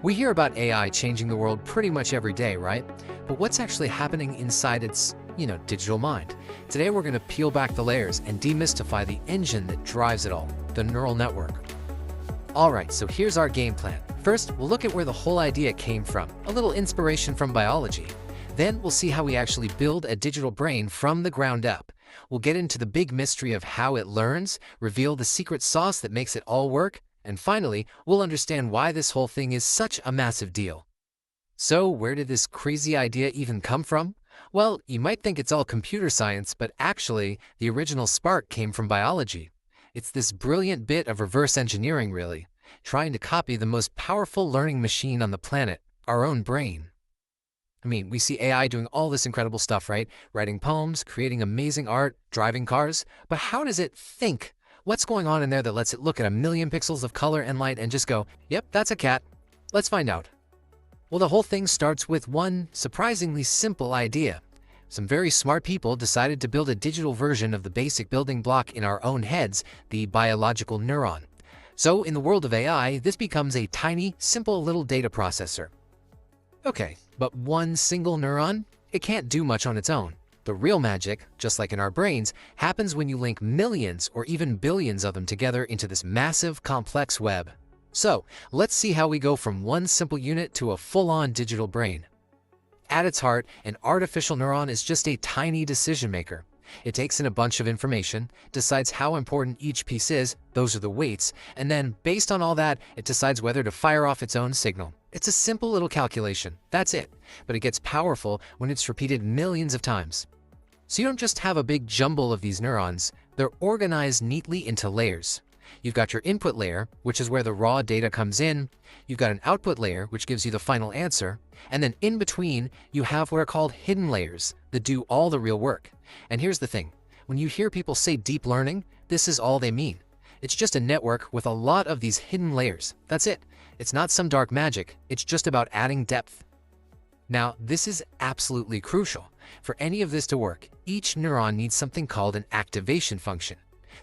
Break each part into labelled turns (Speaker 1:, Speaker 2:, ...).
Speaker 1: We hear about AI changing the world pretty much every day, right? But what's actually happening inside its, digital mind? Today we're going to peel back the layers and demystify the engine that drives it all, the neural network. Alright, so here's our game plan. First, we'll look at where the whole idea came from, a little inspiration from biology. Then we'll see how we actually build a digital brain from the ground up. We'll get into the big mystery of how it learns, reveal the secret sauce that makes it all work, and finally, we'll understand why this whole thing is such a massive deal. So, where did this crazy idea even come from? Well, you might think it's all computer science, but actually, the original spark came from biology. It's this brilliant bit of reverse engineering, really, trying to copy the most powerful learning machine on the planet, our own brain. I mean, we see AI doing all this incredible stuff, right? Writing poems, creating amazing art, driving cars, but how does it think? What's going on in there that lets it look at a million pixels of color and light and just go, yep, that's a cat. Let's find out. Well, the whole thing starts with one surprisingly simple idea. Some very smart people decided to build a digital version of the basic building block in our own heads, the biological neuron. So, in the world of AI, this becomes a tiny, simple little data processor. Okay, but one single neuron? It can't do much on its own. The real magic, just like in our brains, happens when you link millions or even billions of them together into this massive, complex web. So, let's see how we go from one simple unit to a full-on digital brain. At its heart, an artificial neuron is just a tiny decision maker. It takes in a bunch of information, decides how important each piece is, those are the weights, and then, based on all that, it decides whether to fire off its own signal. It's a simple little calculation, that's it, but it gets powerful when it's repeated millions of times. So you don't just have a big jumble of these neurons, they're organized neatly into layers. You've got your input layer, which is where the raw data comes in, you've got an output layer, which gives you the final answer, and then in between, you have what are called hidden layers that do all the real work. And here's the thing, when you hear people say deep learning, this is all they mean. It's just a network with a lot of these hidden layers, that's it. It's not some dark magic, it's just about adding depth. Now, this is absolutely crucial. For any of this to work, each neuron needs something called an activation function.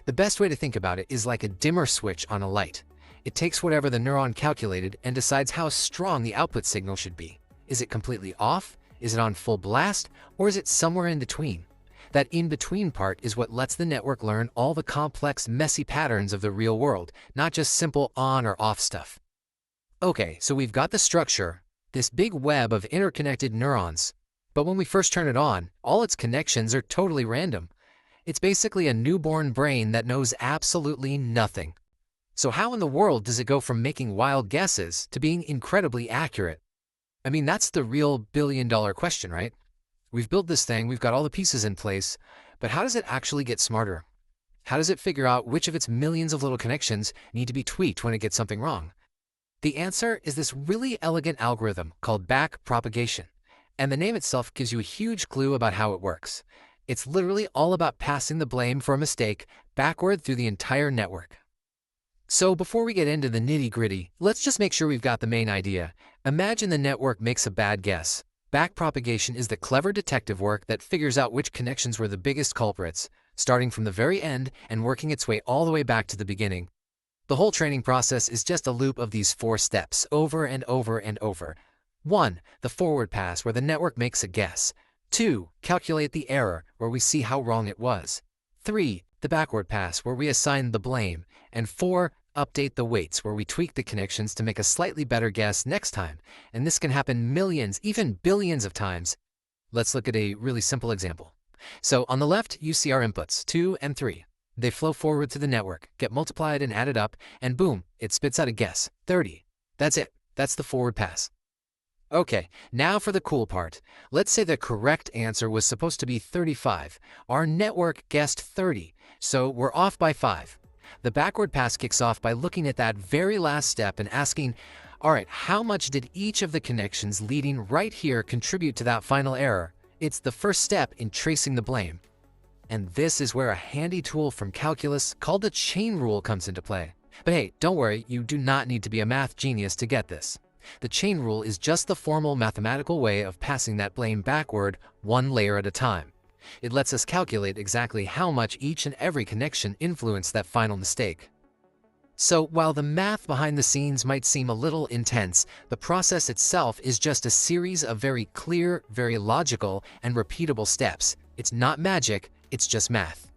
Speaker 1: The best way to think about it is like a dimmer switch on a light. It takes whatever the neuron calculated and decides how strong the output signal should be. Is it completely off? Is it on full blast? Or is it somewhere in between? That in-between part is what lets the network learn all the complex, messy patterns of the real world, not just simple on or off stuff. Okay, so we've got the structure, this big web of interconnected neurons. But when we first turn it on, all its connections are totally random. It's basically a newborn brain that knows absolutely nothing. So how in the world does it go from making wild guesses to being incredibly accurate? I mean, that's the real billion-dollar question, right? We've built this thing, we've got all the pieces in place, but how does it actually get smarter? How does it figure out which of its millions of little connections need to be tweaked when it gets something wrong? The answer is this really elegant algorithm called backpropagation. And the name itself gives you a huge clue about how it works. It's literally all about passing the blame for a mistake backward through the entire network. So before we get into the nitty-gritty, let's just make sure we've got the main idea. Imagine the network makes a bad guess. Backpropagation is the clever detective work that figures out which connections were the biggest culprits, starting from the very end and working its way all the way back to the beginning. The whole training process is just a loop of these 4 steps, over and over and over. 1. The forward pass, where the network makes a guess. 2. Calculate the error, where we see how wrong it was. 3. The backward pass, where we assign the blame. And 4. Update the weights, where we tweak the connections to make a slightly better guess next time. And this can happen millions, even billions of times. Let's look at a really simple example. So on the left, you see our inputs, 2 and 3. They flow forward to the network, get multiplied and added up, and boom, it spits out a guess, 30. That's it. That's the forward pass. Okay, now for the cool part. Let's say the correct answer was supposed to be 35. Our network guessed 30, so we're off by 5. The backward pass kicks off by looking at that very last step and asking, all right, how much did each of the connections leading right here contribute to that final error? It's the first step in tracing the blame. And this is where a handy tool from calculus called the chain rule comes into play. But hey, don't worry, you do not need to be a math genius to get this. The chain rule is just the formal mathematical way of passing that blame backward, one layer at a time. It lets us calculate exactly how much each and every connection influenced that final mistake. So while the math behind the scenes might seem a little intense, the process itself is just a series of very clear, very logical, and repeatable steps. It's not magic, it's just math.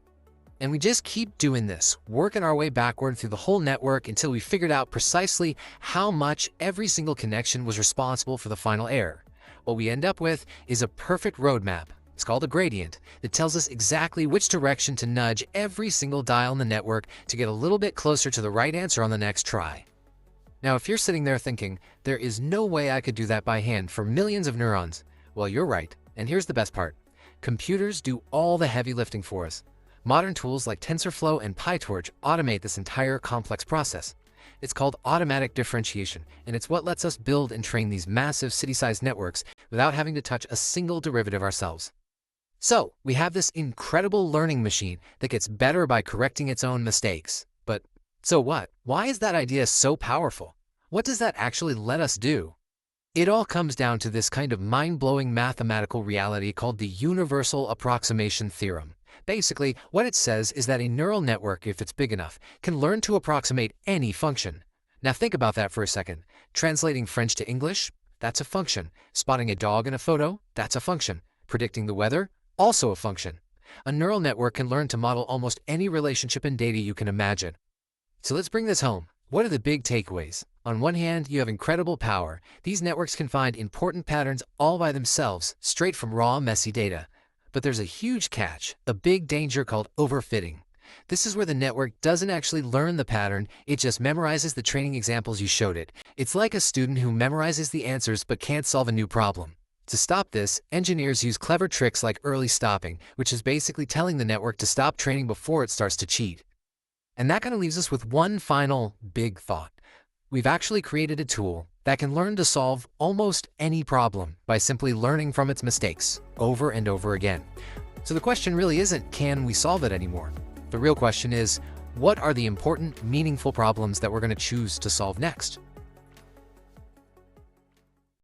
Speaker 1: And we just keep doing this, working our way backward through the whole network until we figured out precisely how much every single connection was responsible for the final error. What we end up with is a perfect roadmap. It's called a gradient that tells us exactly which direction to nudge every single dial in the network to get a little bit closer to the right answer on the next try. Now, if you're sitting there thinking, there is no way I could do that by hand for millions of neurons, well, you're right. And here's the best part. Computers do all the heavy lifting for us. Modern tools like TensorFlow and PyTorch automate this entire complex process. It's called automatic differentiation, and it's what lets us build and train these massive city-sized networks without having to touch a single derivative ourselves. So, we have this incredible learning machine that gets better by correcting its own mistakes. But so what? Why is that idea so powerful? What does that actually let us do? It all comes down to this kind of mind-blowing mathematical reality called the universal approximation theorem. Basically, what it says is that a neural network, if it's big enough, can learn to approximate any function. Now think about that for a second. Translating French to English? That's a function. Spotting a dog in a photo? That's a function. Predicting the weather? Also a function. A neural network can learn to model almost any relationship and data you can imagine. So let's bring this home. What are the big takeaways? On one hand, you have incredible power. These networks can find important patterns all by themselves, straight from raw, messy data. But there's a huge catch, a big danger called overfitting. This is where the network doesn't actually learn the pattern, it just memorizes the training examples you showed it. It's like a student who memorizes the answers but can't solve a new problem. To stop this, engineers use clever tricks like early stopping, which is basically telling the network to stop training before it starts to cheat. And that kind of leaves us with one final big thought. We've actually created a tool that can learn to solve almost any problem by simply learning from its mistakes over and over again. So the question really isn't, can we solve it anymore? The real question is, what are the important, meaningful problems that we're going to choose to solve next?